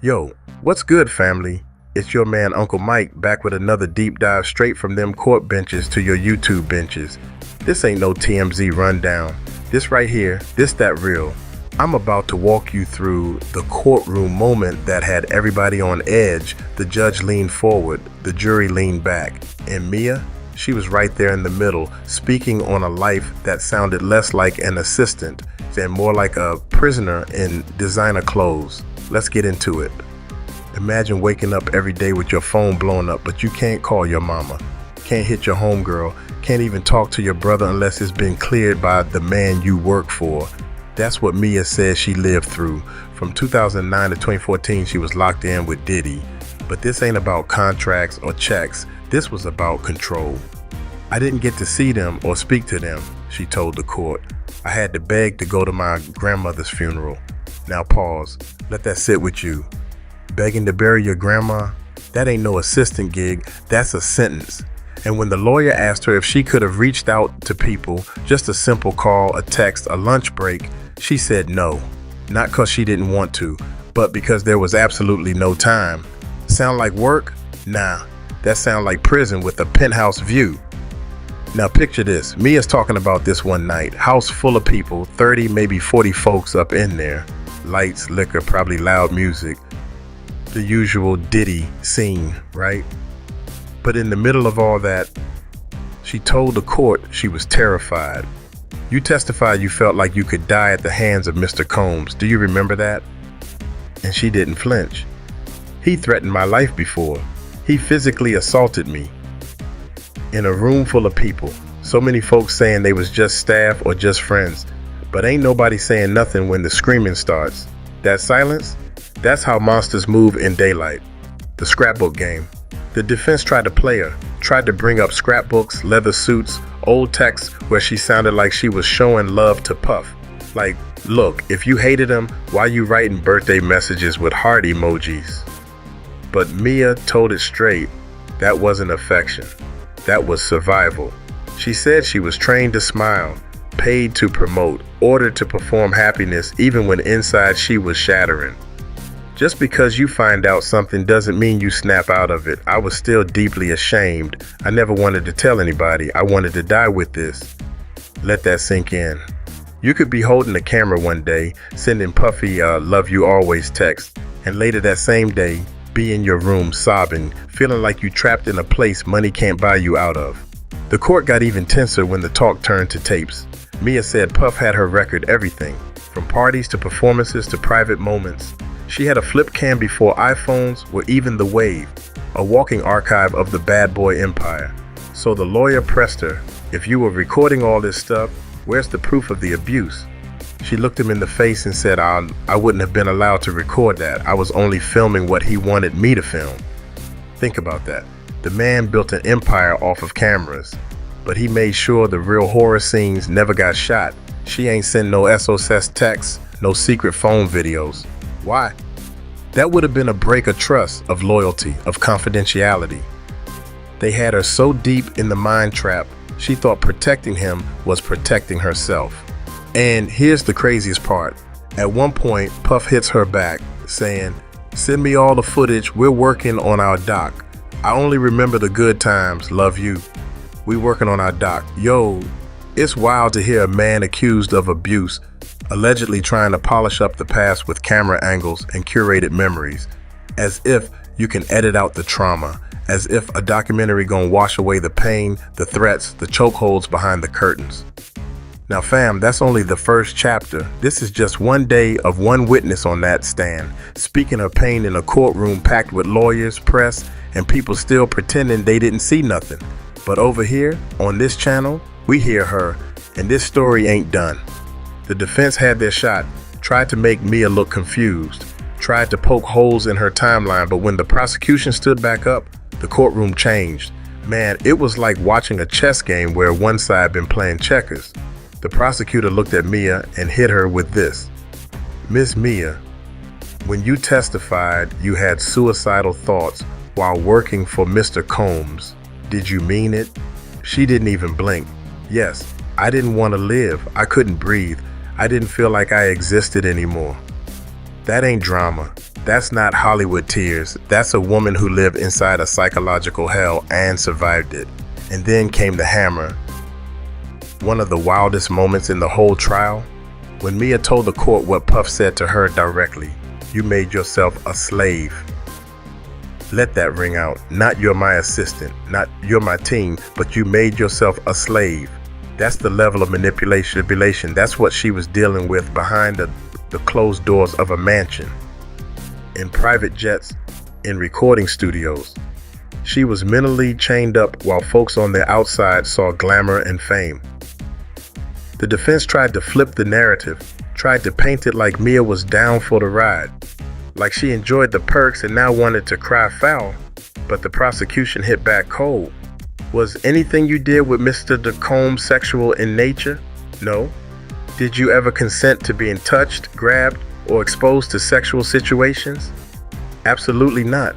Yo, what's good, family? It's your man Uncle Mike back with another deep dive straight from them court benches to your YouTube benches. This ain't no TMZ rundown. This right here, this that real. I'm about to walk you through the courtroom moment that had everybody on edge. The judge leaned forward, the jury leaned back, and Mia, she was right there in the middle, speaking on a life that sounded less like an assistant and more like a prisoner in designer clothes. Let's get into it. Imagine waking up every day with your phone blown up, but you can't call your mama, can't hit your homegirl, can't even talk to your brother unless it's been cleared by the man you work for. That's what Mia says she lived through. From 2009 to 2014, she was locked in with Diddy. But this ain't about contracts or checks. This was about control. I didn't get to see them or speak to them, she told the court. I had to beg to go to my grandmother's funeral. Now pause. Let that sit with you. Begging to bury your grandma? That ain't no assistant gig. That's a sentence. And when the lawyer asked her if she could have reached out to people, just a simple call, a text, a lunch break, she said no. Not because she didn't want to, but because there was absolutely no time. Sound like work? Nah, that sound like prison with a penthouse view. Now picture this. Mia's talking about this one night. House full of people, 30, maybe 40 folks up in there. Lights, liquor, probably loud music. The usual Diddy scene, right? But in the middle of all that, she told the court she was terrified. You testified you felt like you could die at the hands of Mr. Combs. Do you remember that? And she didn't flinch. He threatened my life before. He physically assaulted me. In a room full of people, so many folks saying they was just staff or just friends, but ain't nobody saying nothing when the screaming starts. That silence, that's how monsters move in daylight. The scrapbook game. The defense tried to play her, tried to bring up scrapbooks, leather suits, old texts where she sounded like she was showing love to Puff. Like, look, if you hated him, why you writing birthday messages with heart emojis? But Mia told it straight. That wasn't affection. That was survival. She said she was trained to smile, paid to promote, ordered to perform happiness even when inside she was shattering. Just because you find out something doesn't mean you snap out of it. I was still deeply ashamed. I never wanted to tell anybody. I wanted to die with this. Let that sink in. You could be holding a camera one day, sending Puffy love you always text, and later that same day, be in your room sobbing, feeling like you trapped in a place money can't buy you out of. The court got even tenser when the talk turned to tapes. Mia said Puff had her record everything, from parties to performances to private moments. She had a flip cam before iPhones were even the wave, a walking archive of the bad boy empire. So the lawyer pressed her, if you were recording all this stuff, where's the proof of the abuse? She looked him in the face and said, I wouldn't have been allowed to record that. I was only filming what he wanted me to film. Think about that. The man built an empire off of cameras, but he made sure the real horror scenes never got shot. She ain't sent no SOS texts, no secret phone videos. Why? That would have been a break of trust, of loyalty, of confidentiality. They had her so deep in the mind trap, she thought protecting him was protecting herself. And here's the craziest part. At one point, Puff hits her back, saying, send me all the footage, we're working on our doc. I only remember the good times, love you. We working on our doc. Yo, it's wild to hear a man accused of abuse, allegedly trying to polish up the past with camera angles and curated memories, as if you can edit out the trauma, as if a documentary gonna wash away the pain, the threats, the chokeholds behind the curtains. Now fam, that's only the first chapter. This is just one day of one witness on that stand, speaking her pain in a courtroom packed with lawyers, press, and people still pretending they didn't see nothing. But over here, on this channel, we hear her, and this story ain't done. The defense had their shot, tried to make Mia look confused, tried to poke holes in her timeline, but when the prosecution stood back up, the courtroom changed. Man, it was like watching a chess game where one side been playing checkers. The prosecutor looked at Mia and hit her with this. Miss Mia, when you testified you had suicidal thoughts while working for Mr. Combs, did you mean it? She didn't even blink. Yes, I didn't want to live. I couldn't breathe. I didn't feel like I existed anymore. That ain't drama. That's not Hollywood tears. That's a woman who lived inside a psychological hell and survived it. And then came the hammer. One of the wildest moments in the whole trial, when Mia told the court what Puff said to her directly. You made yourself a slave. Let that ring out. Not you're my assistant, not you're my team, but you made yourself a slave. That's the level of manipulation. That's what she was dealing with behind the closed doors of a mansion. In private jets, in recording studios. She was mentally chained up while folks on the outside saw glamour and fame. The defense tried to flip the narrative, tried to paint it like Mia was down for the ride, like she enjoyed the perks and now wanted to cry foul, but the prosecution hit back cold. Was anything you did with Mr. DeCombe sexual in nature? No. Did you ever consent to being touched, grabbed, or exposed to sexual situations? Absolutely not.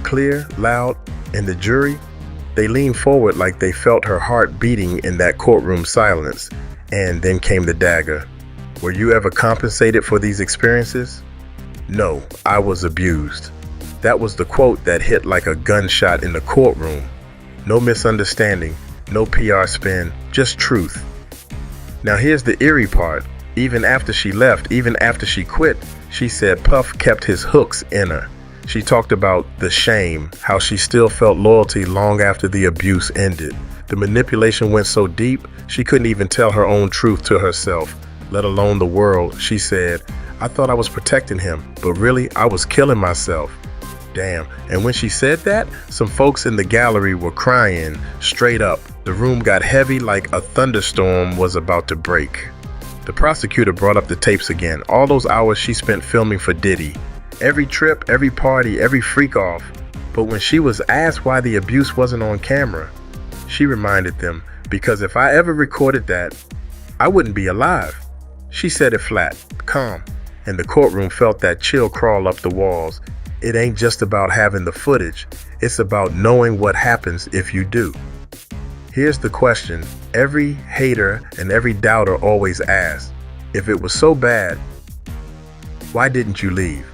Clear, loud, and the jury, they leaned forward like they felt her heart beating in that courtroom silence. And then came the dagger. Were you ever compensated for these experiences? No, I was abused. That was the quote that hit like a gunshot in the courtroom. No misunderstanding, no PR spin, just truth. Now here's the eerie part. Even after she left, even after she quit, she said Puff kept his hooks in her. She talked about the shame, how she still felt loyalty long after the abuse ended. The manipulation went so deep, she couldn't even tell her own truth to herself, let alone the world. She said, I thought I was protecting him, but really I was killing myself. Damn. And when she said that, some folks in the gallery were crying straight up. The room got heavy like a thunderstorm was about to break. The prosecutor brought up the tapes again, all those hours she spent filming for Diddy. Every trip, every party, every freak off. But when she was asked why the abuse wasn't on camera, she reminded them, because if I ever recorded that, I wouldn't be alive. She said it flat, calm, and the courtroom felt that chill crawl up the walls. It ain't just about having the footage, it's about knowing what happens if you do. Here's the question every hater and every doubter always asks, if it was so bad, why didn't you leave?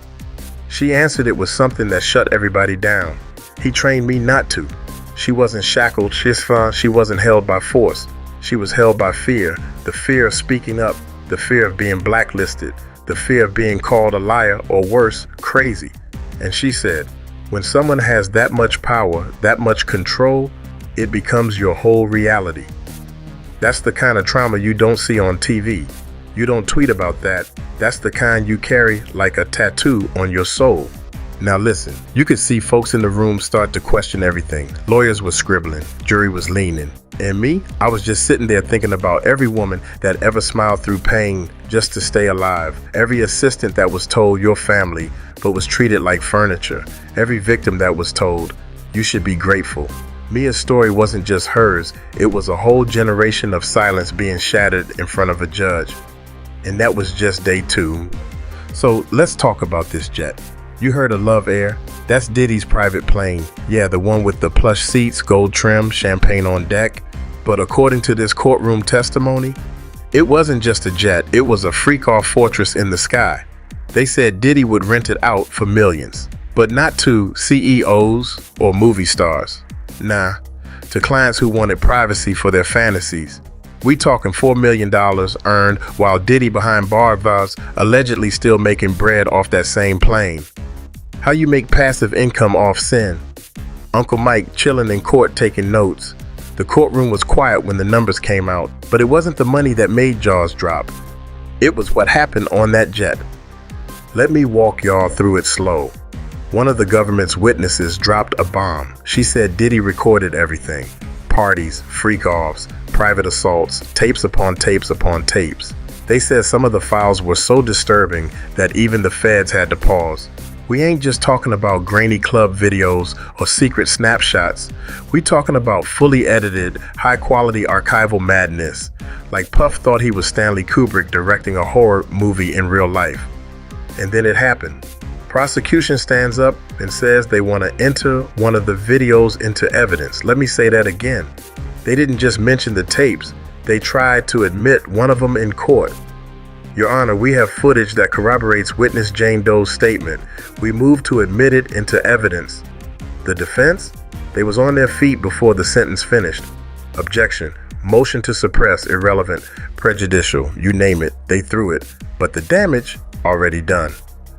She answered it with something that shut everybody down. He trained me not to. She wasn't shackled, she wasn't held by force. She was held by fear, the fear of speaking up, the fear of being blacklisted, the fear of being called a liar or worse, crazy. And she said, when someone has that much power, that much control, it becomes your whole reality. That's the kind of trauma you don't see on TV. You don't tweet about that. That's the kind you carry like a tattoo on your soul. Now listen, you could see folks in the room start to question everything. Lawyers were scribbling, jury was leaning. And me, I was just sitting there thinking about every woman that ever smiled through pain just to stay alive. Every assistant that was told your family, but was treated like furniture. Every victim that was told, you should be grateful. Mia's story wasn't just hers, it was a whole generation of silence being shattered in front of a judge. And that was just day 2. So let's talk about this jet. You heard of Love Air? That's Diddy's private plane. Yeah, the one with the plush seats, gold trim, champagne on deck. But according to this courtroom testimony, it wasn't just a jet, it was a freak-off fortress in the sky. They said Diddy would rent it out for millions, but not to CEOs or movie stars. Nah, to clients who wanted privacy for their fantasies. We talking $4 million earned while Diddy behind bars allegedly still making bread off that same plane. How you make passive income off sin? Uncle Mike chilling in court taking notes. The courtroom was quiet when the numbers came out, but it wasn't the money that made jaws drop. It was what happened on that jet. Let me walk y'all through it slow. One of the government's witnesses dropped a bomb. She said Diddy recorded everything. Parties, freak-offs, private assaults, tapes upon tapes upon tapes. They said some of the files were so disturbing that even the feds had to pause. We ain't just talking about grainy club videos or secret snapshots. We talking about fully edited, high-quality archival madness. Like Puff thought he was Stanley Kubrick directing a horror movie in real life. And then it happened. Prosecution stands up and says they want to enter one of the videos into evidence. Let me say that again. They didn't just mention the tapes, they tried to admit one of them in court. Your Honor, we have footage that corroborates witness Jane Doe's statement. We move to admit it into evidence. The defense? They was on their feet before the sentence finished. Objection. Motion to suppress, irrelevant, prejudicial, you name it, they threw it. But the damage, already done.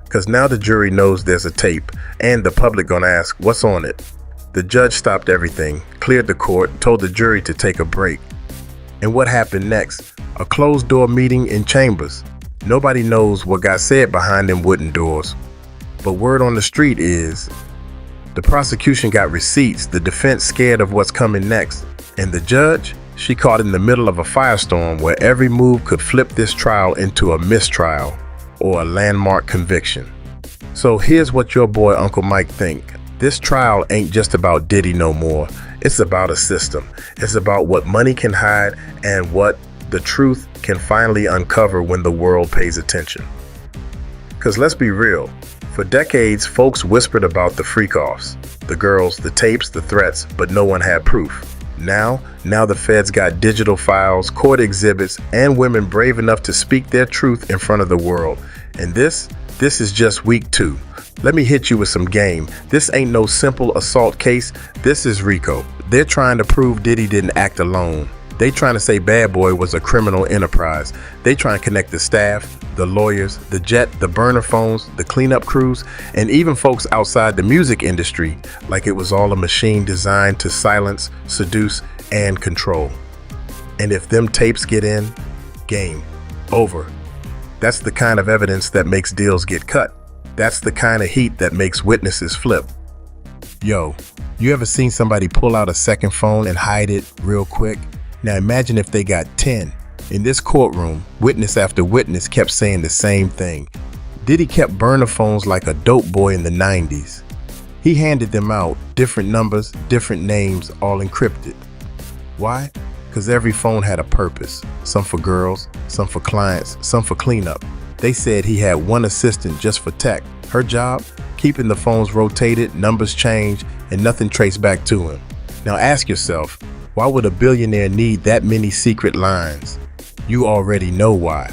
Because now the jury knows there's a tape, and the public gonna ask, what's on it? The judge stopped everything, cleared the court, told the jury to take a break. And what happened next? A closed-door meeting in chambers. Nobody knows what got said behind them wooden doors. But word on the street is, the prosecution got receipts, the defense scared of what's coming next, and the judge, she caught in the middle of a firestorm where every move could flip this trial into a mistrial or a landmark conviction. So here's what your boy Uncle Mike think. This trial ain't just about Diddy no more. It's about a system. It's about what money can hide and what the truth can finally uncover when the world pays attention. Because let's be real, for decades folks whispered about the freakoffs, the girls, the tapes, the threats, but no one had proof. Now the feds got digital files, court exhibits, and women brave enough to speak their truth in front of the world. And this is just week 2. Let me hit you with some game. This ain't no simple assault case. This is RICO. They're trying to prove Diddy didn't act alone. They trying to say Bad Boy was a criminal enterprise. They trying to connect the staff, the lawyers, the jet, the burner phones, the cleanup crews, and even folks outside the music industry, like it was all a machine designed to silence, seduce, and control. And if them tapes get in, game over. That's the kind of evidence that makes deals get cut. That's the kind of heat that makes witnesses flip. Yo, you ever seen somebody pull out a second phone and hide it real quick? Now imagine if they got 10. In this courtroom, witness after witness kept saying the same thing. Diddy kept burner phones like a dope boy in the 90s. He handed them out, different numbers, different names, all encrypted. Why? Because every phone had a purpose. Some for girls, some for clients, some for cleanup. They said he had one assistant just for tech. Her job? Keeping the phones rotated, numbers changed, and nothing traced back to him. Now ask yourself, why would a billionaire need that many secret lines? You already know why.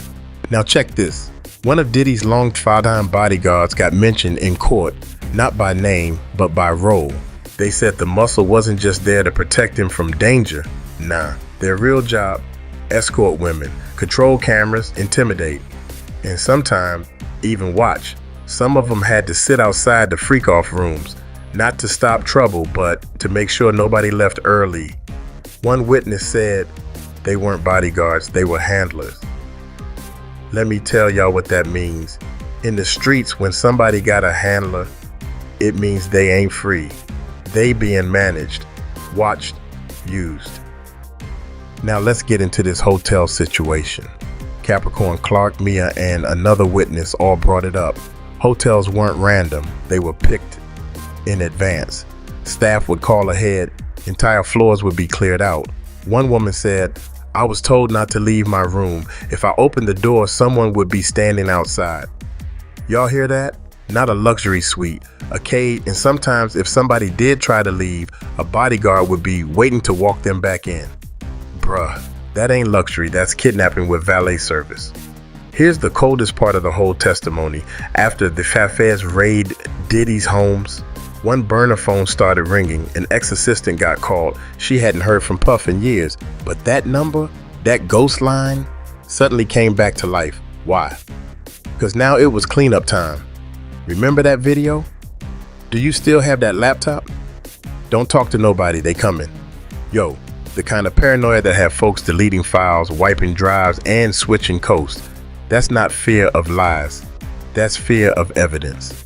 Now check this. One of Diddy's long-time bodyguards got mentioned in court, not by name, but by role. They said the muscle wasn't just there to protect him from danger. Nah, their real job, escort women, control cameras, intimidate, and sometimes even watch. Some of them had to sit outside the freak-off rooms, not to stop trouble, but to make sure nobody left early. One witness said they weren't bodyguards, they were handlers. Let me tell y'all what that means. In the streets, when somebody got a handler, it means they ain't free. They being managed, watched, used. Now let's get into this hotel situation. Capricorn Clark, Mia, and another witness all brought it up. Hotels weren't random, they were picked in advance. Staff would call ahead, entire floors would be cleared out. One woman said, I was told not to leave my room. If I opened the door, someone would be standing outside. Y'all hear that? Not a luxury suite, a cage, and sometimes if somebody did try to leave, a bodyguard would be waiting to walk them back in. Bruh, that ain't luxury, that's kidnapping with valet service. Here's the coldest part of the whole testimony. After the Fafez raid Diddy's homes, one burner phone started ringing. An ex-assistant got called. She hadn't heard from Puff in years, but that number, that ghost line, suddenly came back to life. Why? Because now it was cleanup time. Remember that video? Do you still have that laptop? Don't talk to nobody, they coming. Yo, the kind of paranoia that have folks deleting files, wiping drives, and switching coasts. That's not fear of lies. That's fear of evidence.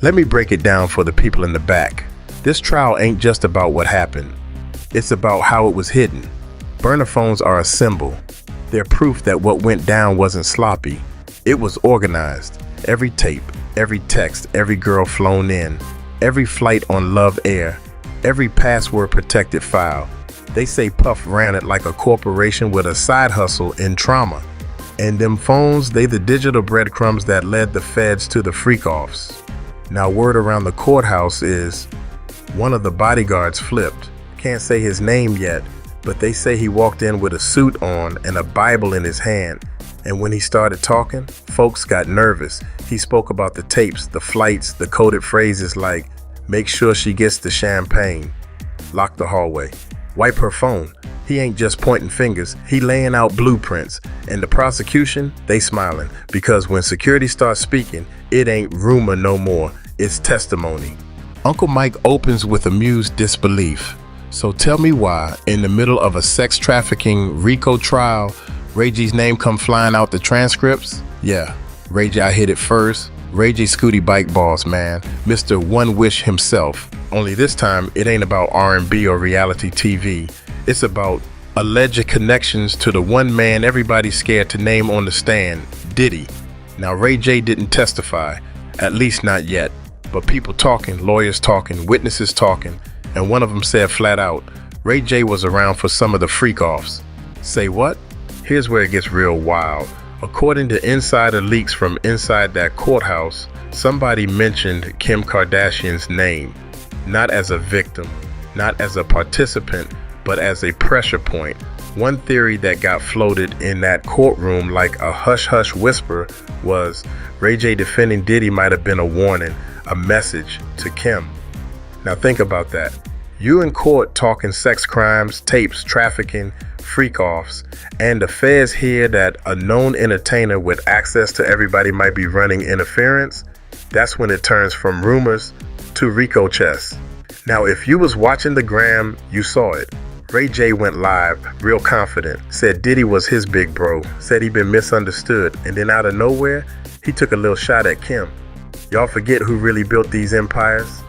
Let me break it down for the people in the back. This trial ain't just about what happened. It's about how it was hidden. Burner phones are a symbol. They're proof that what went down wasn't sloppy. It was organized. Every tape, every text, every girl flown in, every flight on Love Air, every password protected file. They say Puff ran it like a corporation with a side hustle in trauma. And them phones, they the digital breadcrumbs that led the feds to the freak-offs. Now word around the courthouse is one of the bodyguards flipped. Can't say his name yet, but they say he walked in with a suit on and a Bible in his hand. And when he started talking, folks got nervous. He spoke about the tapes, the flights, the coded phrases like, make sure she gets the champagne, lock the hallway, wipe her phone. He ain't just pointing fingers, he laying out blueprints. And the prosecution, they smiling, because when security starts speaking, it ain't rumor no more, it's testimony. Uncle Mike opens with amused disbelief. So tell me why, in the middle of a sex trafficking RICO trial, Ray G's name come flying out the transcripts? Yeah, Ray J, I hit it first. Ray J Scooty Bike Boss, man. Mr. One Wish himself. Only this time, it ain't about R&B or reality TV. It's about alleged connections to the one man everybody's scared to name on the stand, Diddy. Now, Ray J didn't testify, at least not yet. But people talking, lawyers talking, witnesses talking, and one of them said flat out, Ray J was around for some of the freakoffs. Say what? Here's where it gets real wild. According to insider leaks from inside that courthouse, somebody mentioned Kim Kardashian's name, not as a victim, not as a participant, but as a pressure point. One theory that got floated in that courtroom like a hush-hush whisper was Ray J defending Diddy might have been a warning, a message to Kim. Now think about that. You in court talking sex crimes, tapes, trafficking, freak-offs, and the feds hear that a known entertainer with access to everybody might be running interference. That's when it turns from rumors to RICO chess. Now, if you was watching the gram, you saw it. Ray J went live, real confident, said Diddy was his big bro, said he'd been misunderstood, and then out of nowhere, he took a little shot at Kim. Y'all forget who really built these empires?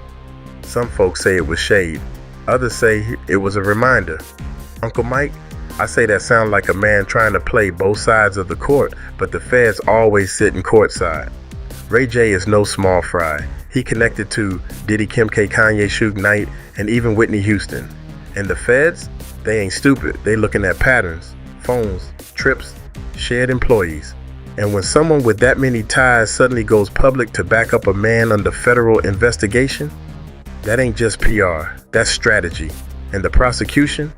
Some folks say it was shade. Others say it was a reminder. Uncle Mike, I say that sound like a man trying to play both sides of the court, but the feds always sit in courtside. Ray J is no small fry. He connected to Diddy, Kim K, Kanye, Suge Knight, and even Whitney Houston. And the feds, they ain't stupid. They looking at patterns, phones, trips, shared employees. And when someone with that many ties suddenly goes public to back up a man under federal investigation, that ain't just PR, that's strategy. And the prosecution,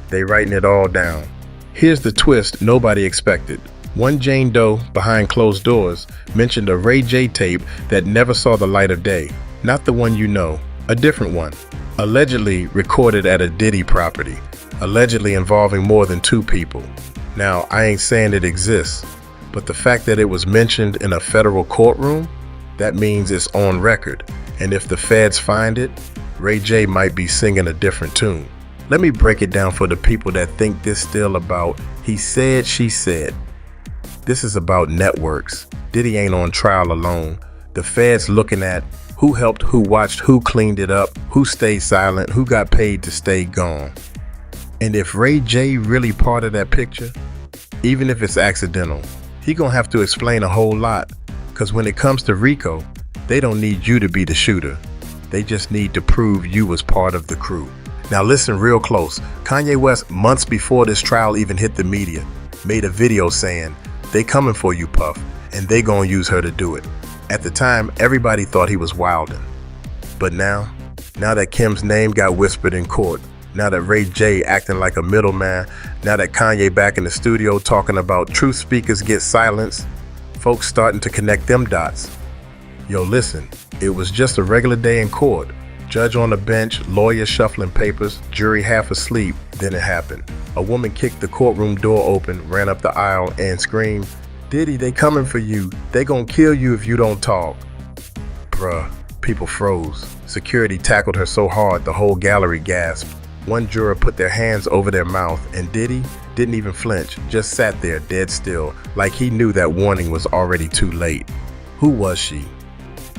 they writing it all down. Here's the twist nobody expected. One Jane Doe, behind closed doors, mentioned a Ray J tape that never saw the light of day. Not the one you know, a different one. Allegedly recorded at a Diddy property. Allegedly involving more than 2 people. Now, I ain't saying it exists, but the fact that it was mentioned in a federal courtroom, that means it's on record. And if the feds find it, Ray J might be singing a different tune. Let me break it down for the people that think this still about he said, she said. This is about networks. Diddy ain't on trial alone. The feds looking at who helped, who watched, who cleaned it up, who stayed silent, who got paid to stay gone. And if Ray J really part of that picture, even if it's accidental, he gonna have to explain a whole lot. Cause when it comes to RICO, they don't need you to be the shooter. They just need to prove you was part of the crew. Now listen real close. Kanye West, months before this trial even hit the media, made a video saying, they coming for you, Puff, and they gonna use her to do it. At the time, everybody thought he was wildin'. But now that Kim's name got whispered in court, now that Ray J acting like a middleman, now that Kanye back in the studio talking about truth speakers get silenced, folks starting to connect them dots. Yo, listen, it was just a regular day in court. Judge on the bench, lawyers shuffling papers, jury half asleep, then it happened. A woman kicked the courtroom door open, ran up the aisle, and screamed, Diddy, they coming for you. They gonna kill you if you don't talk. Bruh, people froze. Security tackled her so hard the whole gallery gasped. One juror put their hands over their mouth, and Diddy didn't even flinch, just sat there dead still, like he knew that warning was already too late. Who was she?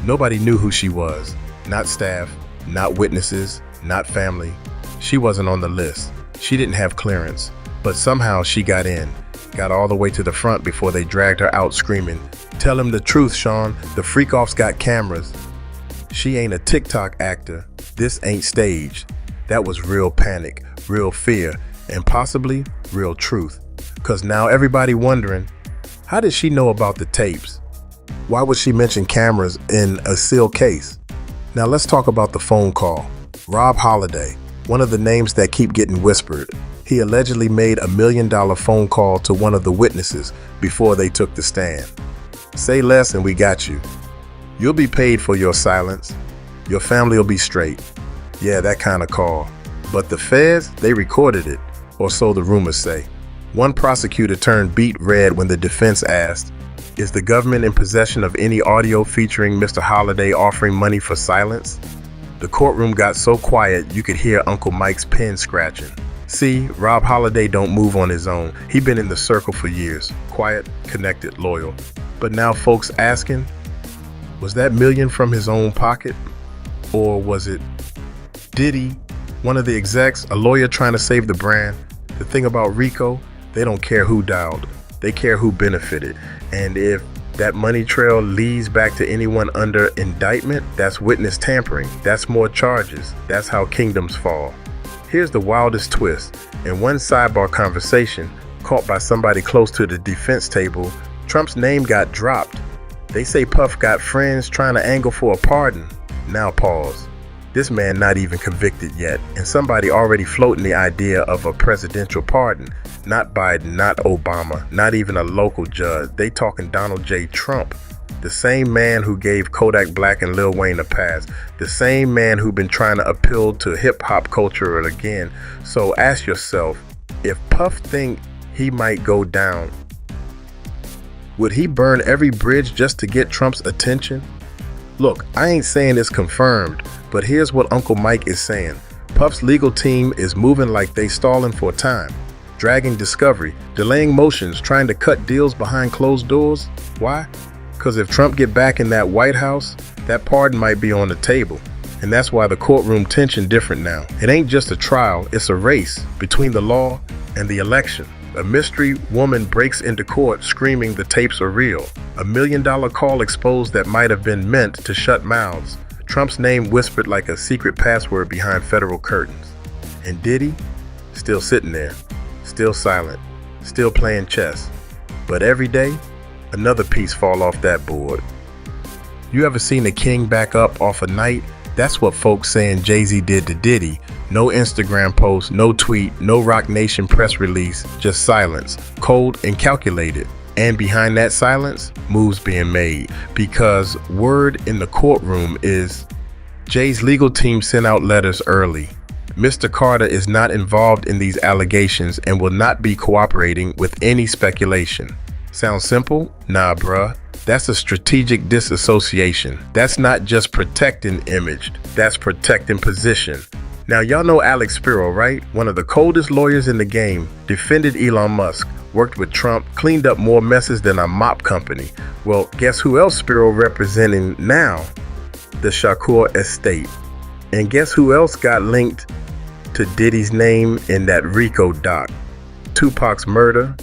Nobody knew who she was. Not staff, not witnesses, not family. She wasn't on the list. She didn't have clearance, but somehow she got in, got all the way to the front before they dragged her out screaming, tell him the truth, Sean, the freak-offs got cameras. She ain't a TikTok actor. This ain't staged. That was real panic, real fear, and possibly real truth. Cause now everybody wondering, how did she know about the tapes? Why would she mention cameras in a sealed case? Now let's talk about the phone call. Rob Holiday, one of the names that keep getting whispered. He allegedly made $1 million phone call to one of the witnesses before they took the stand. Say less and we got you. You'll be paid for your silence. Your family will be straight. Yeah, that kind of call. But the feds, they recorded it, or so the rumors say. One prosecutor turned beet red when the defense asked, "Is the government in possession of any audio featuring Mr. Holiday offering money for silence?" The courtroom got so quiet you could hear Uncle Mike's pen scratching. See, Rob Holiday don't move on his own. He been in the circle for years. Quiet, connected, loyal. But now folks asking, was that million from his own pocket? Or was it Diddy, one of the execs, a lawyer trying to save the brand? The thing about RICO, they don't care who dialed. They care who benefited. And if that money trail leads back to anyone under indictment, that's witness tampering. That's more charges. That's how kingdoms fall. Here's the wildest twist. In one sidebar conversation, caught by somebody close to the defense table, Trump's name got dropped. They say Puff got friends trying to angle for a pardon. Now pause. This man not even convicted yet, and somebody already floating the idea of a presidential pardon. Not Biden, not Obama, not even a local judge. They talking Donald J. Trump. The same man who gave Kodak Black and Lil Wayne a pass. The same man who been trying to appeal to hip-hop culture again. So ask yourself, if Puff think he might go down, would he burn every bridge just to get Trump's attention? Look, I ain't saying it's confirmed, but here's what Uncle Mike is saying. Puff's legal team is moving like they stalling for time, dragging discovery, delaying motions, trying to cut deals behind closed doors. Why? Because if Trump get back in that White House, that pardon might be on the table. And that's why the courtroom tension different now. It ain't just a trial, it's a race between the law and the election. A mystery woman breaks into court screaming the tapes are real. $1 million call exposed that might have been meant to shut mouths. Trump's name whispered like a secret password behind federal curtains. And Diddy? Still sitting there, still silent, still playing chess. But every day, another piece fall off that board. You ever seen a king back up off a night? That's what folks saying Jay-Z did to Diddy. No Instagram post, no tweet, no Roc Nation press release, just silence, cold and calculated. And behind that silence, moves being made. Because word in the courtroom is Jay's legal team sent out letters early. Mr. Carter is not involved in these allegations and will not be cooperating with any speculation. Sounds simple? Nah, bruh. That's a strategic disassociation. That's not just protecting image, that's protecting position. Now y'all know Alex Spiro, right? One of the coldest lawyers in the game, defended Elon Musk, worked with Trump, cleaned up more messes than a mop company. Well, guess who else Spiro representing now? The Shakur estate. And guess who else got linked to Diddy's name in that RICO doc? Tupac's murder.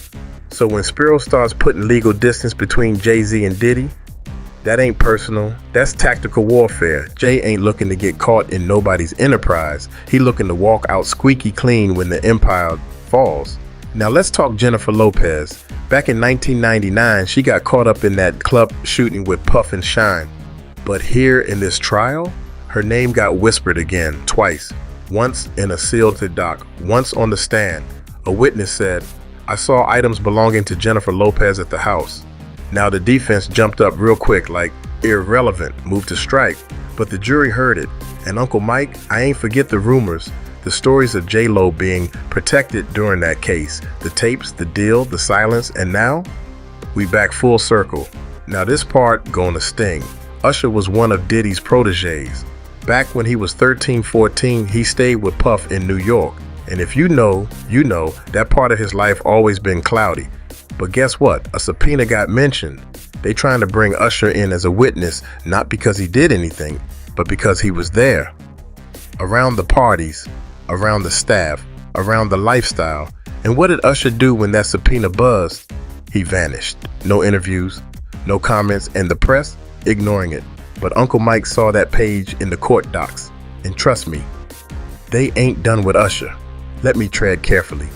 So when Spiro starts putting legal distance between Jay-Z and Diddy, that ain't personal, that's tactical warfare. Jay ain't looking to get caught in nobody's enterprise. He looking to walk out squeaky clean when the empire falls. Now let's talk Jennifer Lopez. Back in 1999, she got caught up in that club shooting with Puff and Shine. But here in this trial, her name got whispered again, twice. Once in a sealed doc, once on the stand. A witness said, "I saw items belonging to Jennifer Lopez at the house." Now the defense jumped up real quick like, irrelevant, moved to strike. But the jury heard it. And Uncle Mike, I ain't forget the rumors. The stories of J-Lo being protected during that case. The tapes, the deal, the silence, and now? We back full circle. Now this part gonna sting. Usher was one of Diddy's proteges. Back when he was 13, 14, he stayed with Puff in New York. And if you know, that part of his life always been cloudy. But guess what? A subpoena got mentioned. They trying to bring Usher in as a witness, not because he did anything, but because he was there. Around the parties, around the staff, around the lifestyle. And what did Usher do when that subpoena buzzed? He vanished. No interviews, no comments, and the press ignoring it. But Uncle Mike saw that page in the court docs. And trust me, they ain't done with Usher. Let me tread carefully.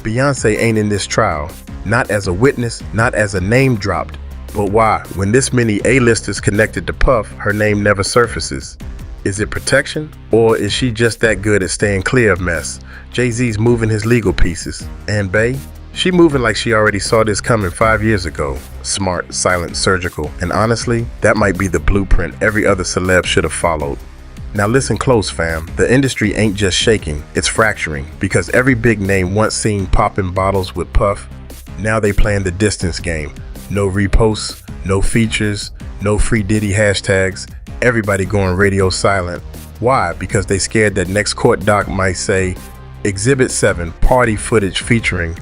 Beyonce ain't in this trial, not as a witness, not as a name dropped. But why, when this many A-listers connected to Puff, her name never surfaces? Is it protection, or is she just that good at staying clear of mess? Jay-Z's moving his legal pieces, and Bey? She moving like she already saw this coming 5 years ago. Smart, silent, surgical, and honestly, that might be the blueprint every other celeb should have followed. Now listen close, fam. The industry ain't just shaking, it's fracturing, because every big name once seen popping bottles with Puff, now they playing the distance game. No reposts, no features, no free Diddy hashtags, everybody going radio silent. Why? Because they scared that next court doc might say, Exhibit 7, party footage featuring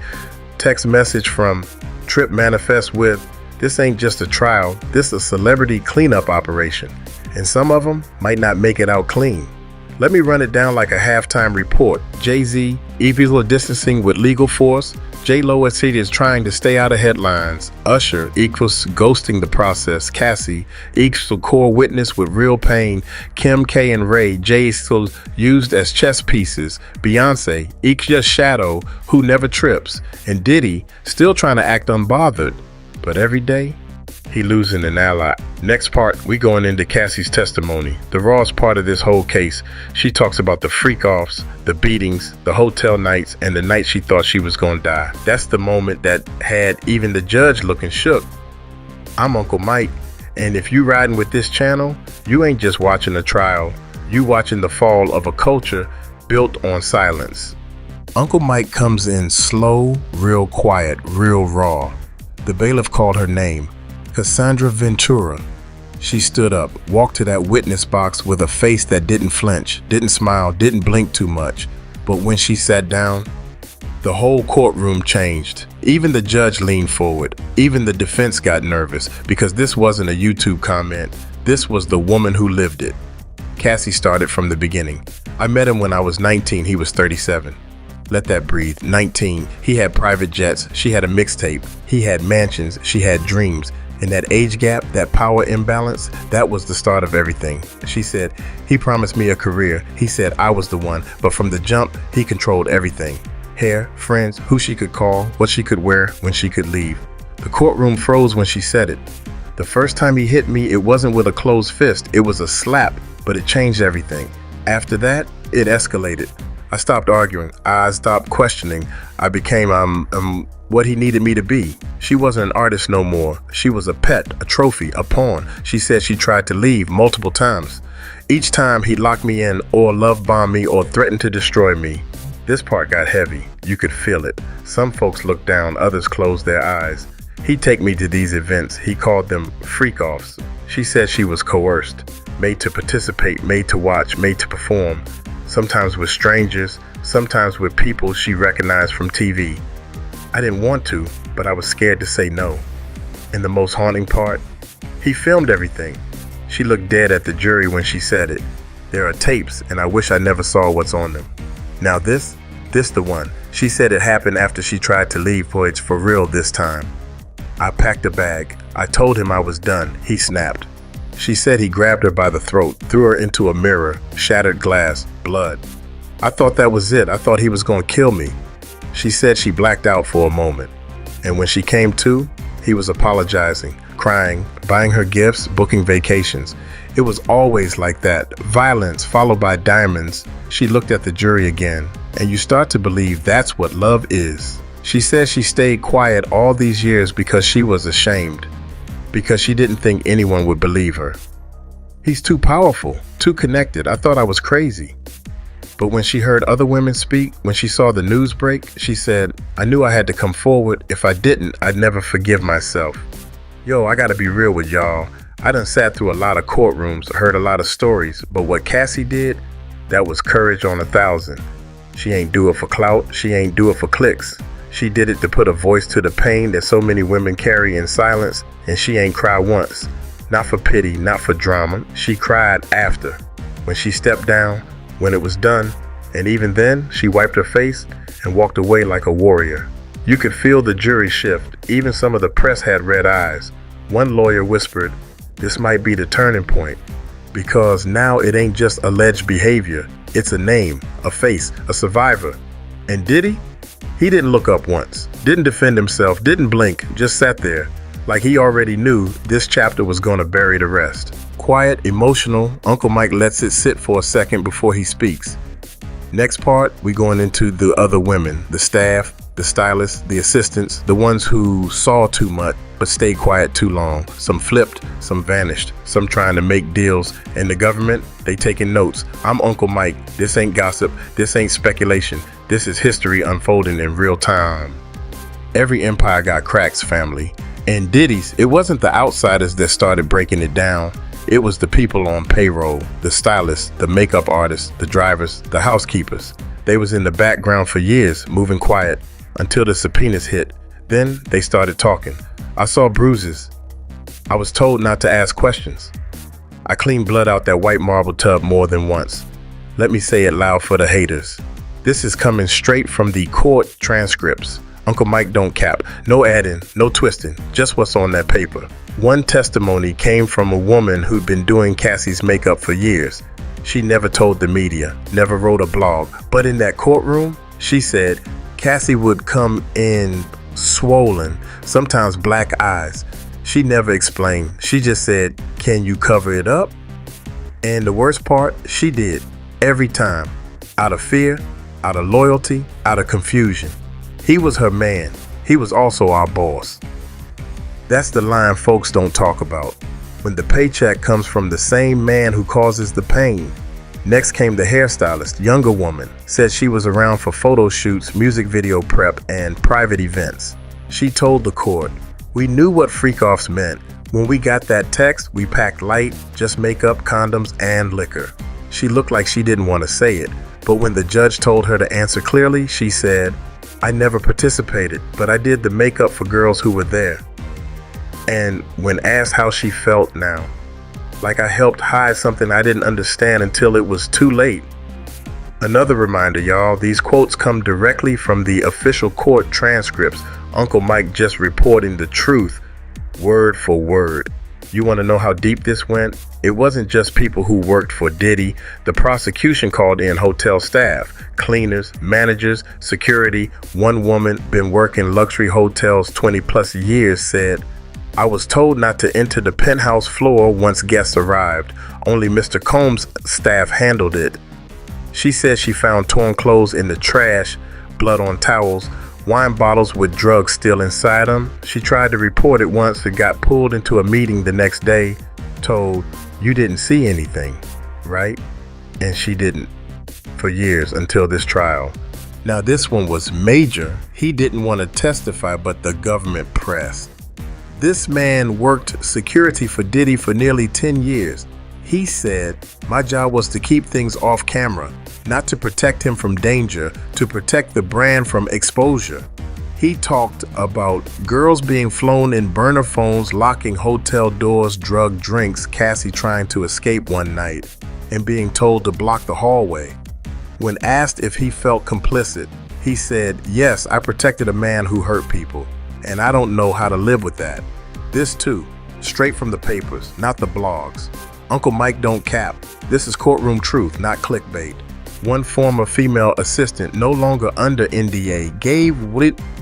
text message from Trip manifest with, this ain't just a trial, this a celebrity cleanup operation. And some of them might not make it out clean. Let me run it down like a halftime report. Jay-Z, evil distancing with legal force. J-Lo is trying to stay out of headlines. Usher equals ghosting the process. Cassie equals core witness with real pain. Kim K and Ray, Jay still used as chess pieces. Beyonce equals just shadow who never trips. And Diddy still trying to act unbothered. But every day, he losing an ally. Next part, we going into Cassie's testimony. The rawest part of this whole case. She talks about the freak-offs, the beatings, the hotel nights, and the night she thought she was gonna die. That's the moment that had even the judge looking shook. I'm Uncle Mike, and if you riding with this channel, you ain't just watching a trial. You watching the fall of a culture built on silence. Uncle Mike comes in slow, real quiet, real raw. The bailiff called her name. Cassandra Ventura. She stood up, walked to that witness box with a face that didn't flinch, didn't smile, didn't blink too much. But when she sat down, the whole courtroom changed. Even the judge leaned forward. Even the defense got nervous because this wasn't a YouTube comment. This was the woman who lived it. Cassie started from the beginning. I met him when I was 19, he was 37. Let that breathe. 19, he had private jets, she had a mixtape. He had mansions, she had dreams. And that age gap, that power imbalance, that was the start of everything. She said, he promised me a career. He said I was the one, but from the jump, he controlled everything. Hair, friends, who she could call, what she could wear, when she could leave. The courtroom froze when she said it. The first time he hit me, it wasn't with a closed fist, it was a slap, but it changed everything. After that, it escalated. I stopped arguing, I stopped questioning. I became what he needed me to be. She wasn't an artist no more. She was a pet, a trophy, a pawn. She said she tried to leave multiple times. Each time he locked me in or love bombed me or threatened to destroy me. This part got heavy. You could feel it. Some folks looked down, others closed their eyes. He'd take me to these events. He called them freak-offs. She said she was coerced, made to participate, made to watch, made to perform. Sometimes with strangers, sometimes with people she recognized from TV. I didn't want to, but I was scared to say no. And the most haunting part, he filmed everything. She looked dead at the jury when she said it. There are tapes, and I wish I never saw what's on them. Now this the one. She said it happened after she tried to leave for it's for real this time. I packed a bag. I told him I was done. He snapped. She said he grabbed her by the throat, threw her into a mirror, shattered glass, blood. I thought that was it. I thought he was gonna kill me. She said she blacked out for a moment. And when she came to, he was apologizing, crying, buying her gifts, booking vacations. It was always like that. Violence followed by diamonds. She looked at the jury again, and you start to believe that's what love is. She says she stayed quiet all these years because she was ashamed, because she didn't think anyone would believe her. He's too powerful, too connected. I thought I was crazy. But when she heard other women speak, when she saw the news break, she said, I knew I had to come forward. If I didn't, I'd never forgive myself. Yo, I gotta be real with y'all. I done sat through a lot of courtrooms, heard a lot of stories, but what Cassie did, that was courage on 1,000. She ain't do it for clout, she ain't do it for clicks. She did it to put a voice to the pain that so many women carry in silence, and she ain't cried once. Not for pity, not for drama. She cried after. When she stepped down, when it was done, and even then, she wiped her face and walked away like a warrior. You could feel the jury shift. Even some of the press had red eyes. One lawyer whispered, this might be the turning point, because now it ain't just alleged behavior. It's a name, a face, a survivor. And Diddy? He didn't look up once, didn't defend himself, didn't blink, just sat there. Like he already knew this chapter was gonna bury the rest. Quiet, emotional, Uncle Mike lets it sit for a second before he speaks. Next part, we going into the other women, the staff, the stylists, the assistants, the ones who saw too much but stayed quiet too long. Some flipped, some vanished, some trying to make deals, and the government, they taking notes. I'm Uncle Mike. This ain't gossip. This ain't speculation. This is history unfolding in real time. Every empire got cracks, family. And Diddy's, it wasn't the outsiders that started breaking it down. It was the people on payroll, the stylists, the makeup artists, the drivers, the housekeepers. They was in the background for years, moving quiet, until the subpoenas hit. Then they started talking. I saw bruises. I was told not to ask questions. I cleaned blood out that white marble tub more than once. Let me say it loud for the haters. This is coming straight from the court transcripts. Uncle Mike don't cap. No adding, no twisting, just what's on that paper. One testimony came from a woman who'd been doing Cassie's makeup for years. She never told the media, never wrote a blog, but in that courtroom, she said Cassie would come in swollen, sometimes black eyes. She never explained. She just said, "Can you cover it up?" And the worst part, she did, every time, out of fear, out of loyalty, out of confusion. He was her man. He was also our boss. That's the line folks don't talk about. When the paycheck comes from the same man who causes the pain. Next came the hairstylist, younger woman, said she was around for photo shoots, music video prep, and private events. She told the court, "We knew what freakoffs meant. When we got that text, we packed light, just makeup, condoms, and liquor." She looked like she didn't want to say it, but when the judge told her to answer clearly, she said, "I never participated, but I did the makeup for girls who were there." And when asked how she felt now, like I helped hide something I didn't understand until it was too late. Another reminder, y'all, these quotes come directly from the official court transcripts. Uncle Mike just reporting the truth, word for word. You want to know how deep this went? It wasn't just people who worked for Diddy. The prosecution called in hotel staff, cleaners, managers, security. One woman, been working luxury hotels 20 plus years, said, "I was told not to enter the penthouse floor once guests arrived. Only Mr. Combs' staff handled it." She said she found torn clothes in the trash, blood on towels, wine bottles with drugs still inside them. She tried to report it once and got pulled into a meeting the next day, told, "You didn't see anything, right?" And she didn't, for years until this trial. Now this one was major. He didn't want to testify, but the government pressed. This man worked security for Diddy for nearly 10 years. He said, "My job was to keep things off camera, not to protect him from danger, to protect the brand from exposure." He talked about girls being flown in burner phones, locking hotel doors, drug drinks, Cassie trying to escape one night, and being told to block the hallway. When asked if he felt complicit, he said, "Yes, I protected a man who hurt people, and I don't know how to live with that." This too, straight from the papers, not the blogs. Uncle Mike don't cap. This is courtroom truth, not clickbait. One former female assistant, no longer under NDA, gave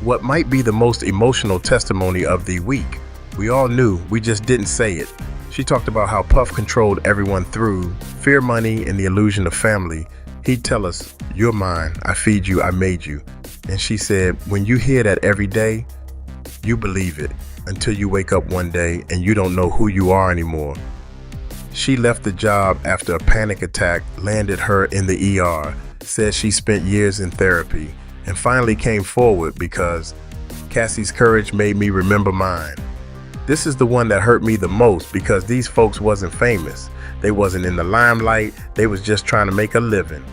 what might be the most emotional testimony of the week. We all knew, we just didn't say it. She talked about how Puff controlled everyone through fear, money, and the illusion of family. He'd tell us, "You're mine, I feed you, I made you." And she said, when you hear that every day, you believe it until you wake up one day and you don't know who you are anymore. She left the job after a panic attack landed her in the ER, said she spent years in therapy, and finally came forward because Cassie's courage made me remember mine. This is the one that hurt me the most because these folks wasn't famous. They wasn't in the limelight, they was just trying to make a living.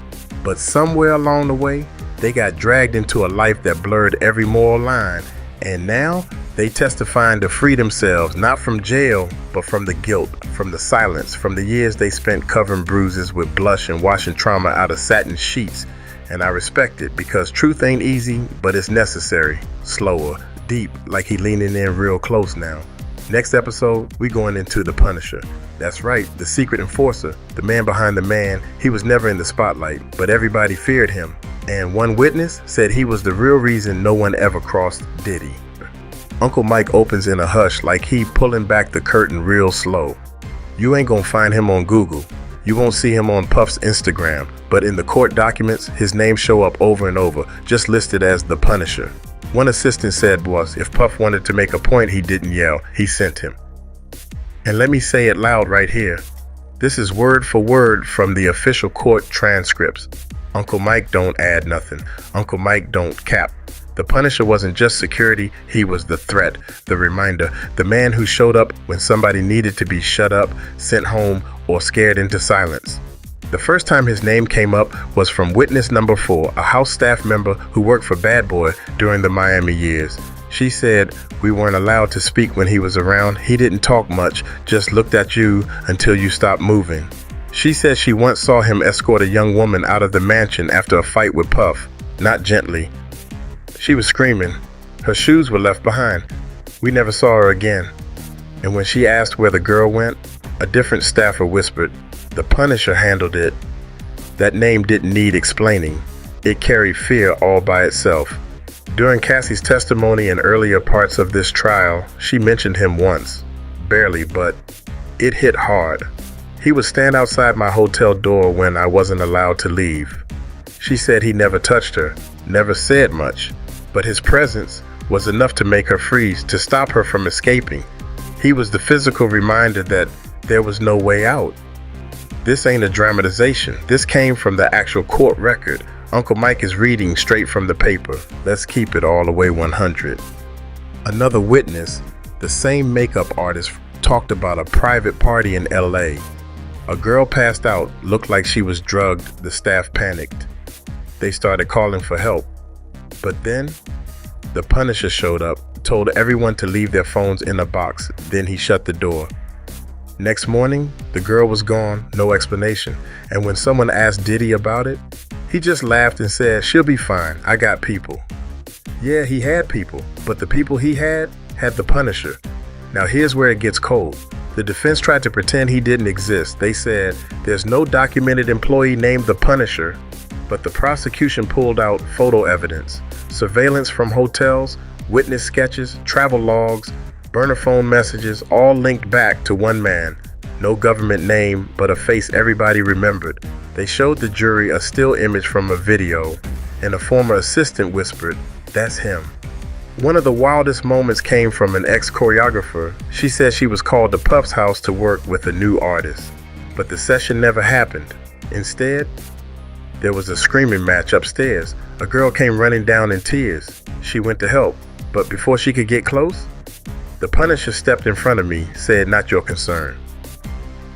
But somewhere along the way, they got dragged into a life that blurred every moral line, and now they testifying to free themselves, not from jail, but from the guilt, from the silence, from the years they spent covering bruises with blush and washing trauma out of satin sheets. And I respect it because truth ain't easy, but it's necessary. Slower, deep, like he leaning in real close now. Next episode, we going into the Punisher. That's right, the secret enforcer, the man behind the man. He was never in the spotlight, but everybody feared him. And one witness said he was the real reason no one ever crossed Diddy. Uncle Mike opens in a hush like he pulling back the curtain real slow. You ain't gonna find him on Google. You won't see him on Puff's Instagram, but in the court documents, his name show up over and over, just listed as the Punisher. One assistant said was, if Puff wanted to make a point, he didn't yell, he sent him. And let me say it loud right here. This is word for word from the official court transcripts. Uncle Mike don't add nothing. Uncle Mike don't cap. The Punisher wasn't just security, he was the threat, the reminder, the man who showed up when somebody needed to be shut up, sent home, or scared into silence. The first time his name came up was from witness number 4, a house staff member who worked for Bad Boy during the Miami years. She said, we weren't allowed to speak when he was around. He didn't talk much, just looked at you until you stopped moving. She said she once saw him escort a young woman out of the mansion after a fight with Puff, not gently. She was screaming. Her shoes were left behind. We never saw her again. And when she asked where the girl went, a different staffer whispered, the Punisher handled it. That name didn't need explaining. It carried fear all by itself. During Cassie's testimony and earlier parts of this trial, she mentioned him once. Barely, but it hit hard. He would stand outside my hotel door when I wasn't allowed to leave. She said he never touched her, never said much, but his presence was enough to make her freeze, to stop her from escaping. He was the physical reminder that there was no way out. This ain't a dramatization. This came from the actual court record. Uncle Mike is reading straight from the paper. Let's keep it all the way 100. Another witness, the same makeup artist, talked about a private party in LA. A girl passed out, looked like she was drugged. The staff panicked. They started calling for help. But then, the Punisher showed up, told everyone to leave their phones in a box, then he shut the door. Next morning, the girl was gone, no explanation, and when someone asked Diddy about it, he just laughed and said, she'll be fine, I got people. Yeah, he had people, but the people he had the Punisher. Now here's where it gets cold. The defense tried to pretend he didn't exist. They said, there's no documented employee named the Punisher, but the prosecution pulled out photo evidence, surveillance from hotels, witness sketches, travel logs, burner phone messages, all linked back to one man. No government name, but a face everybody remembered. They showed the jury a still image from a video, and a former assistant whispered, that's him. One of the wildest moments came from an ex-choreographer. She said she was called to Puff's house to work with a new artist, but the session never happened. Instead, there was a screaming match upstairs. A girl came running down in tears. She went to help, but before she could get close, the Punisher stepped in front of me, said, not your concern.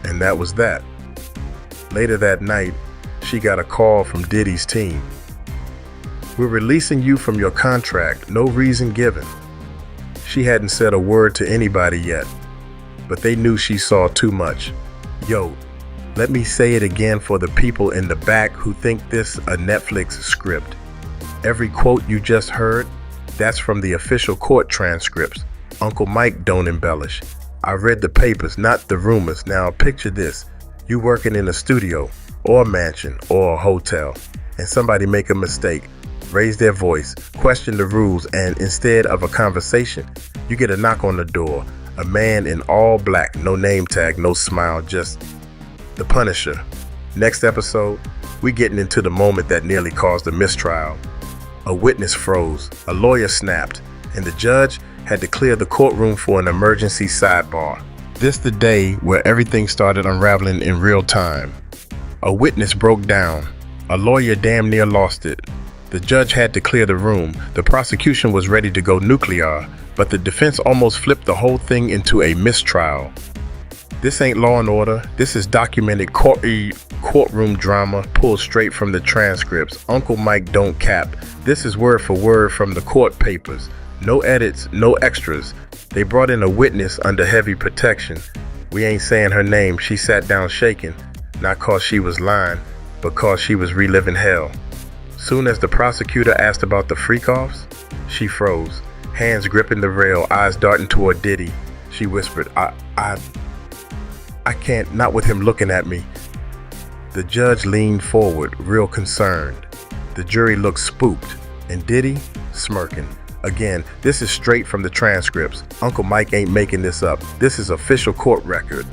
And that was that. Later that night, she got a call from Diddy's team. We're releasing you from your contract, no reason given. She hadn't said a word to anybody yet, but they knew she saw too much. Yo, let me say it again for the people in the back who think this a Netflix script. Every quote you just heard, that's from the official court transcripts. Uncle Mike don't embellish. I read the papers, not the rumors. Now picture this. You working in a studio, or a mansion, or a hotel, and somebody make a mistake, raise their voice, question the rules, and instead of a conversation, you get a knock on the door. A man in all black, no name tag, no smile, just the Punisher. Next episode, we getting into the moment that nearly caused a mistrial. A witness froze, a lawyer snapped, and the judge had to clear the courtroom for an emergency sidebar. This the day where everything started unraveling in real time. A witness broke down. A lawyer damn near lost it. The judge had to clear the room. The prosecution was ready to go nuclear, but the defense almost flipped the whole thing into a mistrial. This ain't Law and Order. This is documented courtroom drama pulled straight from the transcripts. Uncle Mike don't cap. This is word for word from the court papers. No edits, no extras. They brought in a witness under heavy protection. We ain't saying her name. She sat down shaking, not cause she was lying, but cause she was reliving hell. Soon as the prosecutor asked about the freakoffs, she froze, hands gripping the rail, eyes darting toward Diddy. She whispered, I can't, not with him looking at me. The judge leaned forward, real concerned. The jury looked spooked, and Diddy, smirking. Again, this is straight from the transcripts. Uncle Mike ain't making this up. This is official court record.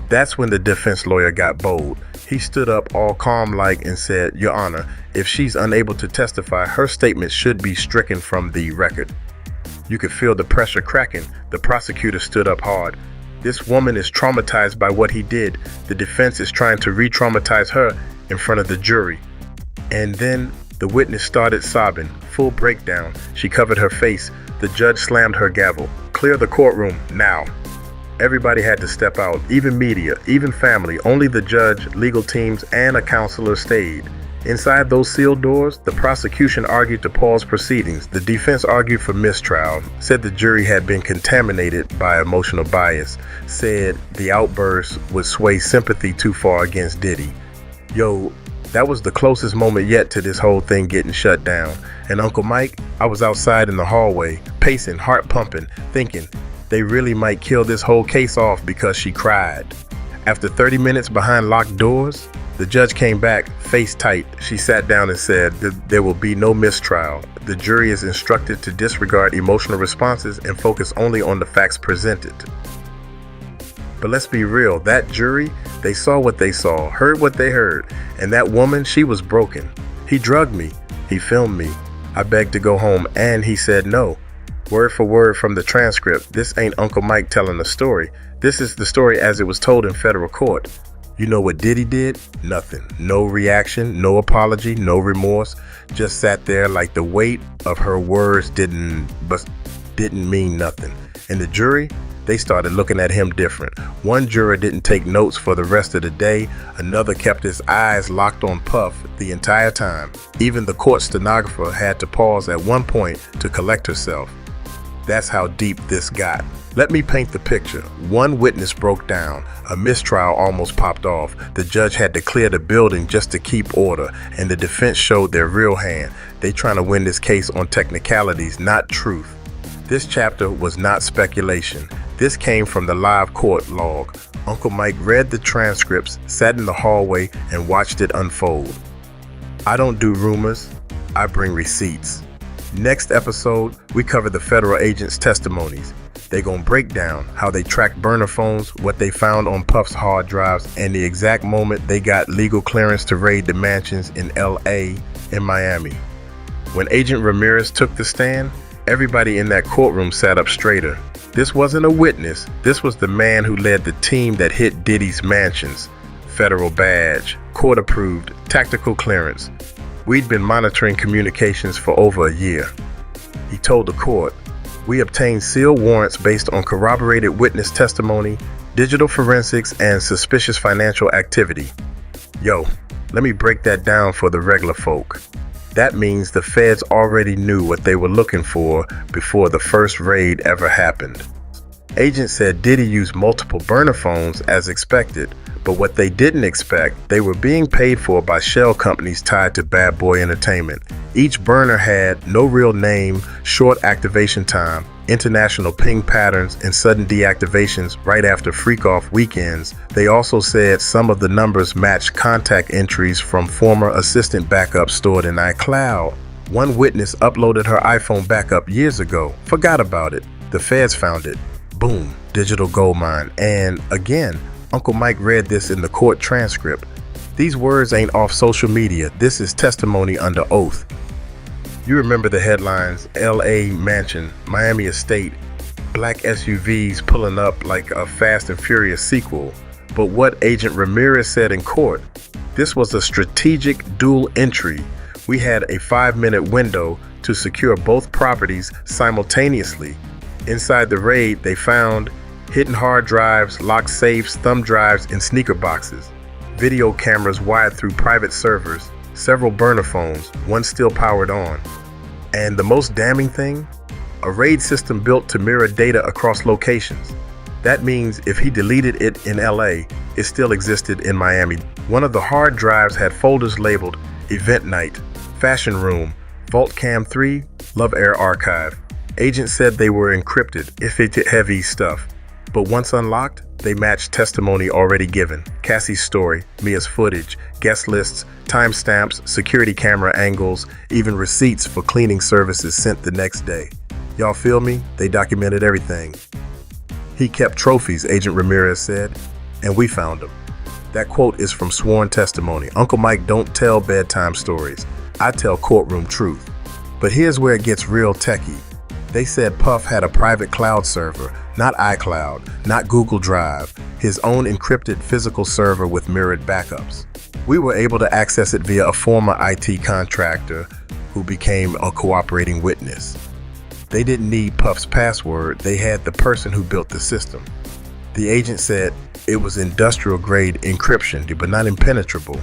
That's when the defense lawyer got bold. He stood up all calm-like and said, "Your Honor, if she's unable to testify, her statement should be stricken from the record." You could feel the pressure cracking. The prosecutor stood up hard. This woman is traumatized by what he did. The defense is trying to re-traumatize her in front of the jury. And then the witness started sobbing. Full breakdown. She covered her face. The judge slammed her gavel. "Clear the courtroom, now." Everybody had to step out, even media, even family. Only the judge, legal teams, and a counselor stayed. Inside those sealed doors, the prosecution argued to pause proceedings. The defense argued for mistrial, said the jury had been contaminated by emotional bias, said the outburst would sway sympathy too far against Diddy. Yo, that was the closest moment yet to this whole thing getting shut down. And Uncle Mike, I was outside in the hallway, pacing, heart pumping, thinking they really might kill this whole case off because she cried. After 30 minutes behind locked doors, the judge came back, face tight. She sat down and said there will be no mistrial. The jury is instructed to disregard emotional responses and focus only on the facts presented. But let's be real, that jury, they saw what they saw, heard what they heard, and that woman, she was broken. He drugged me. He filmed me. I begged to go home, and he said no. Word for word from the transcript, this ain't Uncle Mike telling a story. This is the story as it was told in federal court. You know what Diddy did? Nothing. No reaction, no apology, no remorse. Just sat there like the weight of her words didn't mean nothing. And the jury, they started looking at him different. One juror didn't take notes for the rest of the day. Another kept his eyes locked on Puff the entire time. Even the court stenographer had to pause at one point to collect herself. That's how deep this got. Let me paint the picture. One witness broke down. A mistrial almost popped off. The judge had to clear the building just to keep order, and the defense showed their real hand. They trying to win this case on technicalities, not truth. This chapter was not speculation. This came from the live court log. Uncle Mike read the transcripts, sat in the hallway, and watched it unfold. I don't do rumors, I bring receipts. Next episode, we cover the federal agents' testimonies. They gonna break down how they tracked burner phones, what they found on Puff's hard drives, and the exact moment they got legal clearance to raid the mansions in LA and Miami. When Agent Ramirez took the stand, everybody in that courtroom sat up straighter. This wasn't a witness, this was the man who led the team that hit Diddy's mansions. Federal badge, court approved, tactical clearance. We'd been monitoring communications for over a year. He told the court, "We obtained sealed warrants based on corroborated witness testimony, digital forensics, and suspicious financial activity." Yo, let me break that down for the regular folk. That means the feds already knew what they were looking for before the first raid ever happened. Agents said Diddy used multiple burner phones as expected, but what they didn't expect, they were being paid for by shell companies tied to Bad Boy Entertainment. Each burner had no real name, short activation time, international ping patterns, and sudden deactivations right after freak-off weekends. They also said some of the numbers matched contact entries from former assistant backups stored in iCloud. One witness uploaded her iPhone backup years ago, forgot about it. The feds found it. Boom, digital goldmine. And again, Uncle Mike read this in the court transcript. These words ain't off social media. This is testimony under oath. You remember the headlines, LA mansion, Miami estate, black SUVs pulling up like a Fast and Furious sequel. But what Agent Ramirez said in court, this was a strategic dual entry. We had a 5-minute window to secure both properties simultaneously. Inside the raid, they found hidden hard drives, locked safes, thumb drives, and sneaker boxes. Video cameras wired through private servers, several burner phones, one still powered on. And the most damning thing? A RAID system built to mirror data across locations. That means if he deleted it in LA, it still existed in Miami. One of the hard drives had folders labeled Event Night, Fashion Room, Vault Cam 3, Love Air Archive. Agents said they were encrypted, if it's heavy stuff. But once unlocked, they matched testimony already given. Cassie's story, Mia's footage, guest lists, timestamps, security camera angles, even receipts for cleaning services sent the next day. Y'all feel me? They documented everything. He kept trophies, Agent Ramirez said, and we found them. That quote is from sworn testimony. Uncle Mike don't tell bedtime stories. I tell courtroom truth. But here's where it gets real techie. They said Puff had a private cloud server, not iCloud, not Google Drive, his own encrypted physical server with mirrored backups. We were able to access it via a former IT contractor who became a cooperating witness. They didn't need Puff's password, they had the person who built the system. The agent said it was industrial-grade encryption, but not impenetrable.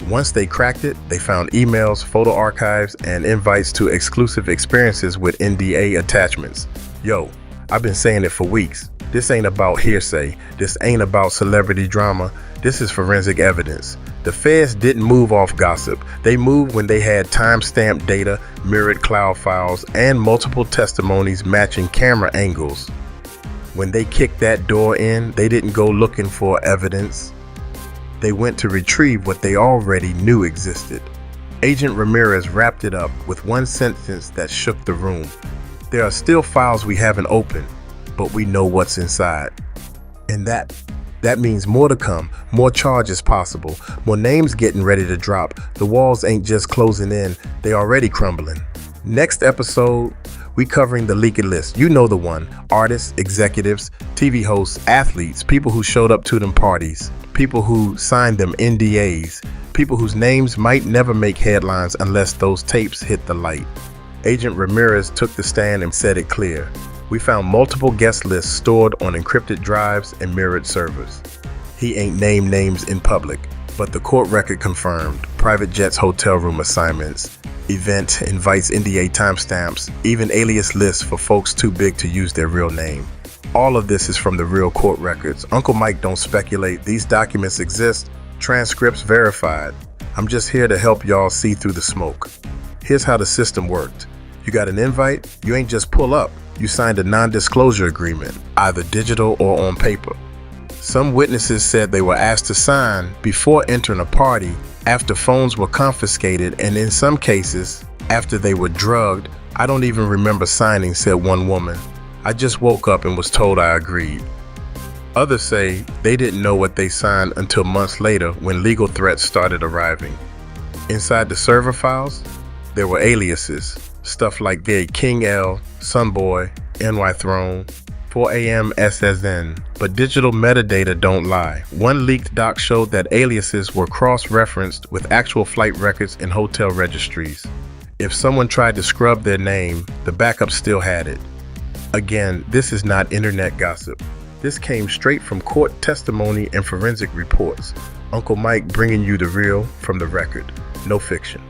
Once they cracked it, they found emails, photo archives, and invites to exclusive experiences with NDA attachments. Yo, I've been saying it for weeks. This ain't about hearsay. This ain't about celebrity drama. This is forensic evidence. The feds didn't move off gossip. They moved when they had time-stamped data, mirrored cloud files, and multiple testimonies matching camera angles. When they kicked that door in, they didn't go looking for evidence. They went to retrieve what they already knew existed. Agent Ramirez wrapped it up with one sentence that shook the room. There are still files we haven't opened, but we know what's inside. And that means more to come, more charges possible, more names getting ready to drop. The walls ain't just closing in, they already crumbling. Next episode, we covering the leaked list. You know the one. Artists, executives, TV hosts, athletes, people who showed up to them parties, people who signed them NDAs, people whose names might never make headlines unless those tapes hit the light. Agent Ramirez took the stand and said it clear. We found multiple guest lists stored on encrypted drives and mirrored servers. He ain't named names in public, but the court record confirmed. Private jets, hotel room assignments, event invites, NDA timestamps, even alias lists for folks too big to use their real name. All of this is from the real court records. Uncle Mike don't speculate. These documents exist. Transcripts verified. I'm just here to help y'all see through the smoke. Here's how the system worked. You got an invite, you ain't just pull up. You signed a non-disclosure agreement, either digital or on paper. Some witnesses said they were asked to sign before entering a party, after phones were confiscated, and in some cases, after they were drugged. I don't even remember signing, said one woman. I just woke up and was told I agreed. Others say they didn't know what they signed until months later when legal threats started arriving. Inside the server files, there were aliases, stuff like King L, Sunboy, NY Throne, 4am SSN, but digital metadata don't lie. One leaked doc showed that aliases were cross-referenced with actual flight records and hotel registries. If someone tried to scrub their name, the backup still had it. Again, this is not internet gossip. This came straight from court testimony and forensic reports. Uncle Mike bringing you the real from the record, no fiction.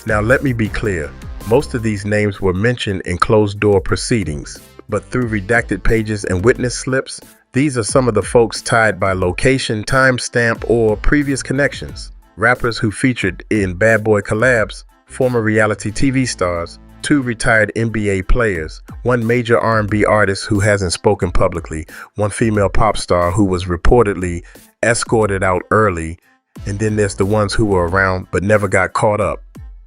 Now let me be clear, most of these names were mentioned in closed-door proceedings, but through redacted pages and witness slips, these are some of the folks tied by location, timestamp, or previous connections. Rappers who featured in Bad Boy collabs, former reality TV stars, 2 retired NBA players, 1 major R&B artist who hasn't spoken publicly, 1 female pop star who was reportedly escorted out early, and then there's the ones who were around but never got caught up.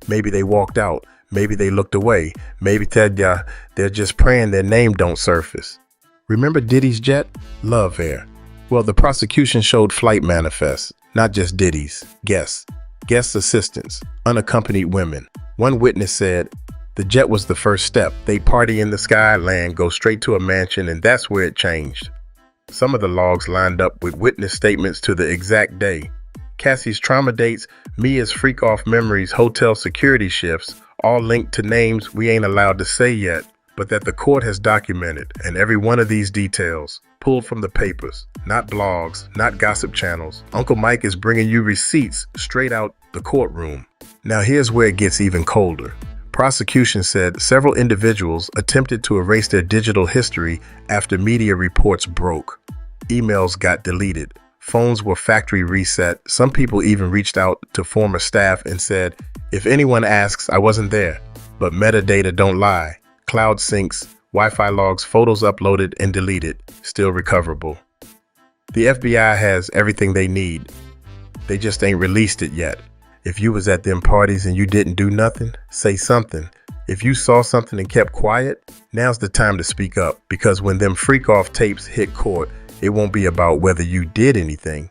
Maybe they walked out, maybe they looked away, maybe they're just praying their name don't surface. Remember Diddy's jet? Love Air. Well, the prosecution showed flight manifests, not just Diddy's, guests assistants, unaccompanied women. One witness said, the jet was the first step. They party in the sky, land, go straight to a mansion, and that's where it changed. Some of the logs lined up with witness statements to the exact day. Cassie's trauma dates, Mia's freak-off memories, hotel security shifts, all linked to names we ain't allowed to say yet, but that the court has documented, and every one of these details, pulled from the papers, not blogs, not gossip channels. Uncle Mike is bringing you receipts straight out the courtroom. Now here's where it gets even colder. Prosecution said several individuals attempted to erase their digital history after media reports broke. Emails got deleted. Phones were factory reset. Some people even reached out to former staff and said, if anyone asks, I wasn't there. But metadata don't lie. Cloud syncs Wi-Fi logs, photos uploaded and deleted, still recoverable. The FBI has everything they need. They just ain't released it yet. If you was at them parties and you didn't do nothing, say something. If you saw something and kept quiet, now's the time to speak up, because when them freak-off tapes hit court, it won't be about whether you did anything.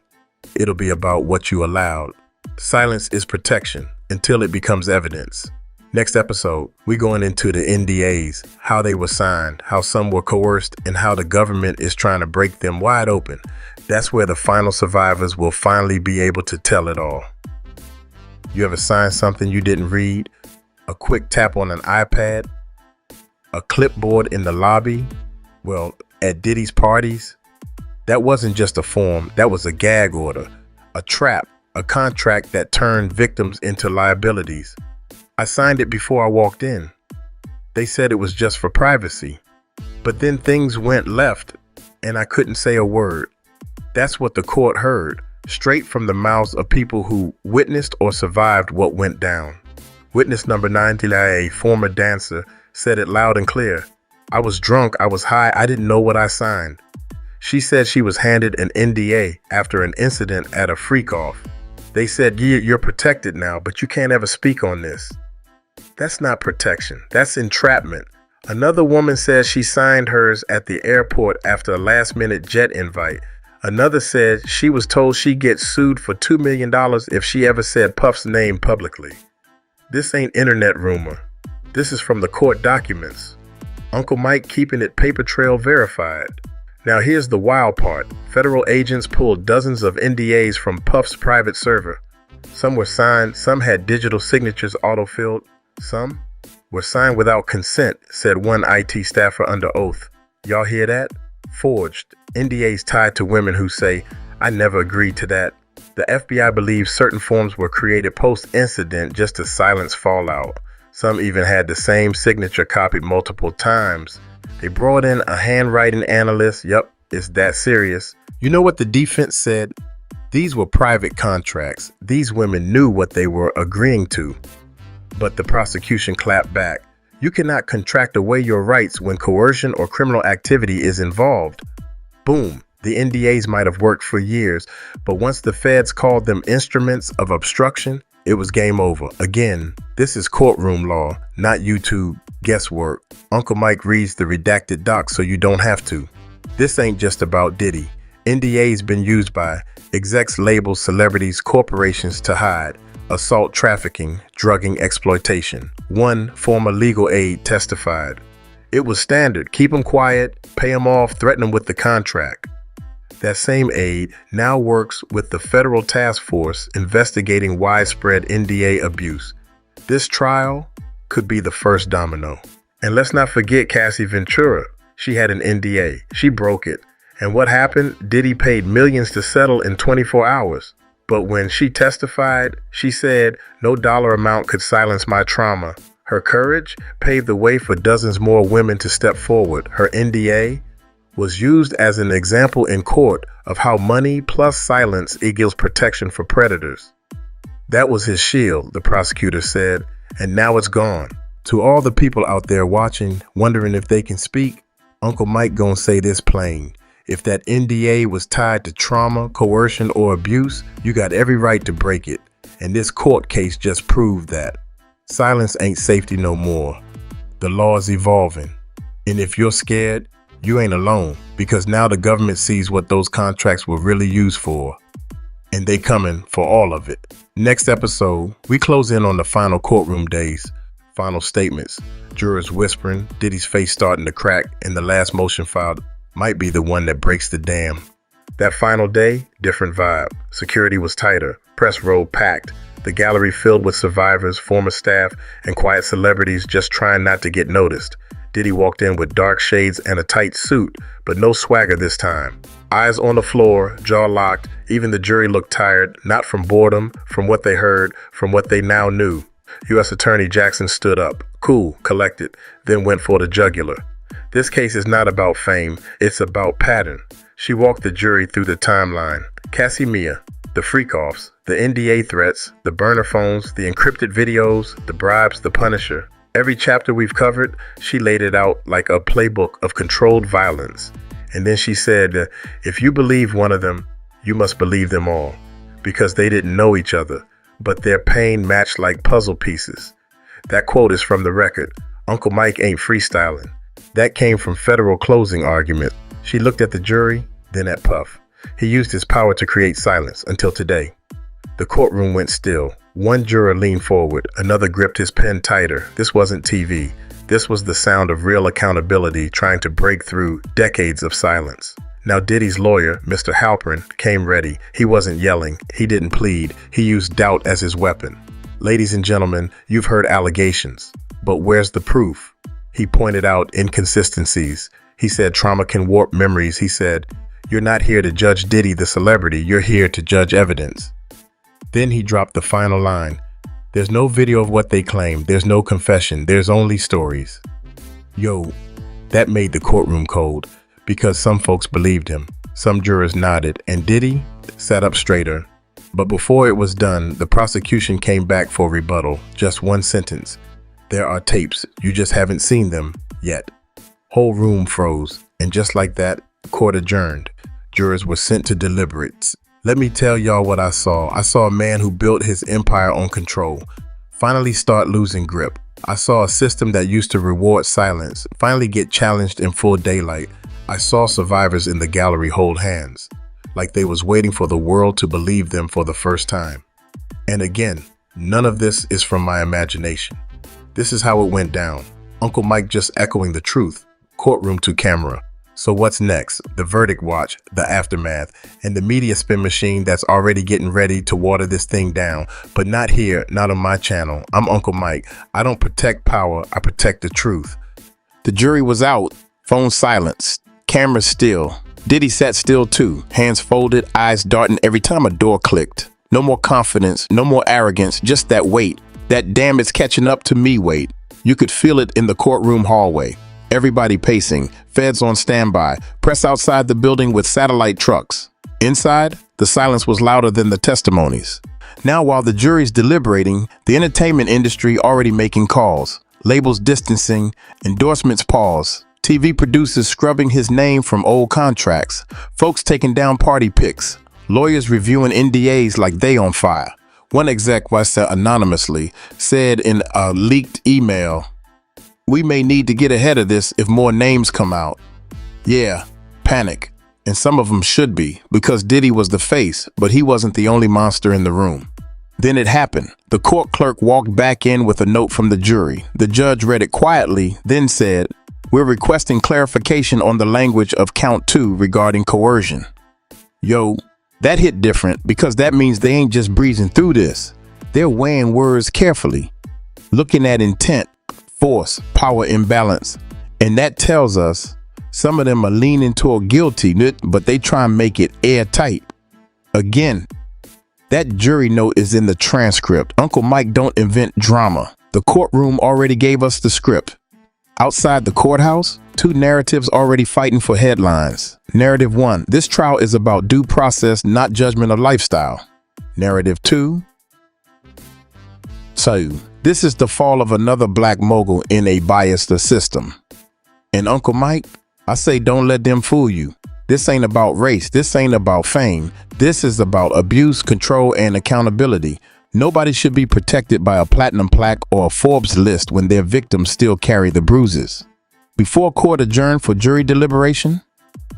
It'll be about what you allowed. Silence is protection until it becomes evidence. Next episode, we're going into the NDAs, how they were signed, how some were coerced, and how the government is trying to break them wide open. That's where the final survivors will finally be able to tell it all. You ever signed something you didn't read? A quick tap on an iPad? A clipboard in the lobby? Well, at Diddy's parties? That wasn't just a form, that was a gag order, a trap, a contract that turned victims into liabilities. I signed it before I walked in. They said it was just for privacy. But then things went left and I couldn't say a word. That's what the court heard, straight from the mouths of people who witnessed or survived what went down. Witness number 90, a former dancer, said it loud and clear. I was drunk, I was high, I didn't know what I signed. She said she was handed an NDA after an incident at a freak-off. They said, yeah, you're protected now, but you can't ever speak on this. That's not protection, that's entrapment. Another woman says she signed hers at the airport after a last-minute jet invite. Another said she was told she'd get sued for $2 million if she ever said Puff's name publicly. This ain't internet rumor. This is from the court documents. Uncle Mike keeping it paper trail verified. Now here's the wild part. Federal agents pulled dozens of NDAs from Puff's private server. Some were signed, some had digital signatures autofilled, some were signed without consent, said one IT staffer under oath. Y'all hear that? Forged. NDAs tied to women who say, I never agreed to that. The FBI believes certain forms were created post-incident just to silence fallout. Some even had the same signature copied multiple times. They brought in a handwriting analyst. Yep, it's that serious. You know what the defense said? These were private contracts. These women knew what they were agreeing to. But the prosecution clapped back. You cannot contract away your rights when coercion or criminal activity is involved. Boom. The NDAs might have worked for years, but once the feds called them instruments of obstruction, it was game over. Again, this is courtroom law, not YouTube guesswork. Uncle Mike reads the redacted docs so you don't have to. This ain't just about Diddy. NDAs been used by execs, labels, celebrities, corporations to hide assault, trafficking, drugging, exploitation. One former legal aide testified. It was standard. Keep them quiet, pay them off, threaten them with the contract. That same aide now works with the federal task force investigating widespread NDA abuse. This trial could be the first domino. And let's not forget Cassie Ventura. She had an NDA. She broke it. And what happened? Diddy paid millions to settle in 24 hours. But when she testified, she said no dollar amount could silence my trauma. Her courage paved the way for dozens more women to step forward. Her NDA was used as an example in court of how money plus silence equals protection for predators. That was his shield, the prosecutor said, and now it's gone. To all the people out there watching, wondering if they can speak, Uncle Mike gonna say this plain. If that NDA was tied to trauma, coercion, or abuse, you got every right to break it. And this court case just proved that. Silence ain't safety no more. The law is evolving. And if you're scared, you ain't alone, because now the government sees what those contracts were really used for. And they coming for all of it. Next episode, we close in on the final courtroom days. Final statements. Jurors whispering, Diddy's face starting to crack, and the last motion filed might be the one that breaks the dam. That final day, different vibe. Security was tighter, press row packed, the gallery filled with survivors, former staff, and quiet celebrities just trying not to get noticed. Diddy walked in with dark shades and a tight suit, but no swagger this time. Eyes on the floor, jaw locked, even the jury looked tired, not from boredom, from what they heard, from what they now knew. U.S. Attorney Jackson stood up, cool, collected, then went for the jugular. This case is not about fame, it's about pattern. She walked the jury through the timeline. Cassie, the freakoffs, the NDA threats, the burner phones, the encrypted videos, the bribes, the Punisher. Every chapter we've covered, she laid it out like a playbook of controlled violence. And then she said, if you believe one of them, you must believe them all. Because they didn't know each other, but their pain matched like puzzle pieces. That quote is from the record. Uncle Mike ain't freestyling. That came from federal closing argument. She looked at the jury, then at Puff. He used his power to create silence until today. The courtroom went still. One juror leaned forward, another gripped his pen tighter. This wasn't TV. This was the sound of real accountability trying to break through decades of silence. Now Diddy's lawyer, Mr. Halpern, came ready. He wasn't yelling. He didn't plead. He used doubt as his weapon. Ladies and gentlemen, you've heard allegations. But where's the proof? He pointed out inconsistencies. He said trauma can warp memories. He said, you're not here to judge Diddy the celebrity. You're here to judge evidence. Then he dropped the final line. There's no video of what they claim. There's no confession. There's only stories. Yo, that made the courtroom cold because some folks believed him. Some jurors nodded and Diddy sat up straighter. But before it was done, the prosecution came back for rebuttal. Just one sentence. There are tapes. You just haven't seen them yet. Whole room froze. And just like that, the court adjourned. Jurors were sent to deliberates. Let me tell y'all what I saw. I saw a man who built his empire on control finally start losing grip. I saw a system that used to reward silence finally get challenged in full daylight. I saw survivors in the gallery hold hands, like they was waiting for the world to believe them for the first time. And again, none of this is from my imagination. This is how it went down. Uncle Mike just echoing the truth, courtroom to camera. So what's next? The verdict watch, the aftermath, and the media spin machine that's already getting ready to water this thing down. But not here, not on my channel. I'm Uncle Mike. I don't protect power, I protect the truth. The jury was out, phone silenced, cameras still. Diddy sat still too, hands folded, eyes darting every time a door clicked. No more confidence, no more arrogance, just that weight. That damn it's catching up to me weight. You could feel it in the courtroom hallway. Everybody pacing, feds on standby, press outside the building with satellite trucks. Inside, the silence was louder than the testimonies. Now while the jury's deliberating, the entertainment industry already making calls, labels distancing, endorsements pause, TV producers scrubbing his name from old contracts, folks taking down party pics, lawyers reviewing NDAs like they on fire. One exec, anonymously, said in a leaked email, "We may need to get ahead of this if more names come out." Yeah, panic. And some of them should be, because Diddy was the face, but he wasn't the only monster in the room. Then it happened. The court clerk walked back in with a note from the jury. The judge read it quietly, then said, "We're requesting clarification on the language of count 2 regarding coercion." Yo, that hit different because that means they ain't just breezing through this. They're weighing words carefully, looking at intent, force, power imbalance. And that tells us some of them are leaning toward guilty, but they try and make it airtight. Again, that jury note is in the transcript. Uncle Mike don't invent drama. The courtroom already gave us the script. Outside the courthouse, 2 narratives already fighting for headlines. Narrative 1, this trial is about due process, not judgment of lifestyle. Narrative 2, this is the fall of another black mogul in a biased system. And Uncle Mike, I say don't let them fool you. This ain't about race. This ain't about fame. This is about abuse, control, and accountability. Nobody should be protected by a platinum plaque or a Forbes list when their victims still carry the bruises. Before court adjourned for jury deliberation,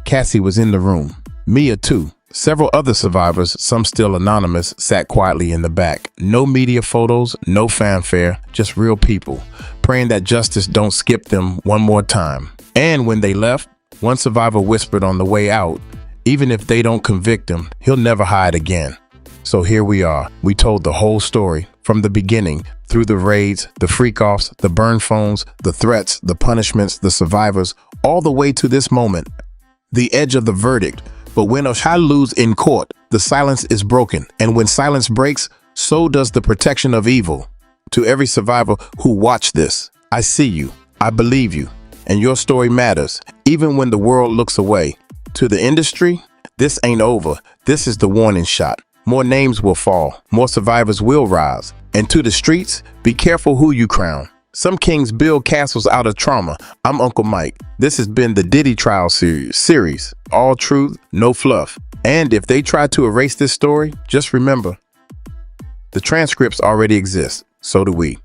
Cassie was in the room. Mia too. Several other survivors, some still anonymous, sat quietly in the back. No media photos, no fanfare, just real people, praying that justice don't skip them one more time. And when they left, one survivor whispered on the way out, even if they don't convict him, he'll never hide again. So here we are. We told the whole story from the beginning, through the raids, the freakoffs, the burn phones, the threats, the punishments, the survivors, all the way to this moment, the edge of the verdict. But when Usher loses in court, the silence is broken. And when silence breaks, so does the protection of evil. To every survivor who watched this, I see you, I believe you, and your story matters, even when the world looks away. To the industry, this ain't over. This is the warning shot. More names will fall, more survivors will rise. And to the streets, be careful who you crown. Some kings build castles out of trauma. I'm Uncle Mike. This has been the Diddy trial series. All truth, no fluff. And if they try to erase this story, just remember, the transcripts already exist. So do we.